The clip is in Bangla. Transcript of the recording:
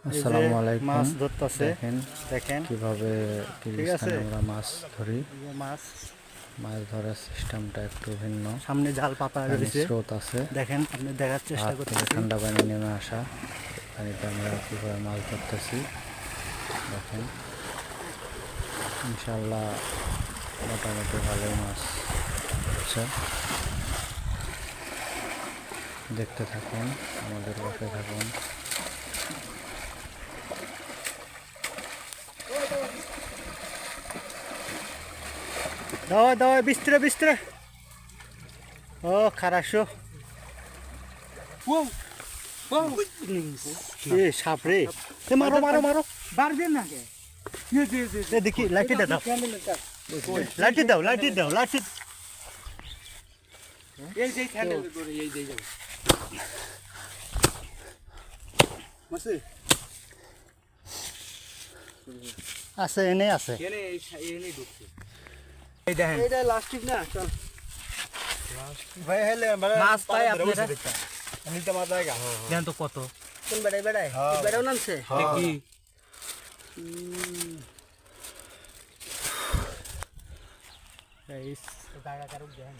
আসসালামু আলাইকুম। মাছ ধরতেছে, দেখেন কিভাবে কিলিস্তানে আমরা মাছ ধরি। মাছ মাছ ধরার সিস্টেমটা একটু ভিন্ন। সামনে জাল পাতা রয়েছে, স্রোত আছে, দেখেন আপনি দেখার চেষ্টা করতেছি। ঠান্ডা পানি নেমে আসা পানিতে আমরা কীভাবে মাছ ধরতেছি দেখেন। ইনশাল্লাহ মোটামুটি ভালোই মাছ হচ্ছে। দেখতে থাকুন, আমাদের পাশে থাকুন। Давай, давай, быстрее, быстрее. О, хорошо. সাপ রে, মারো মারো মারো, বাড়বেন না কে? দেখি লাঠি দাও, লাঠি দাও, লাঠি দাও, লাঠি। এই যে হ্যান্ডেল করে এই যে যাবে মাসে আছে এনে আছে, এনে ঢুকছে। এই দেখেন এইটা লাস্টিক না, চল ভাই হেলে মাছ পাই আপনারা নিতে মাছ লাগা দেন তো কত কোন বেড়াই বেড়াই বেড়াও নামছে দেখি। জায়গা কারুক দেখেন।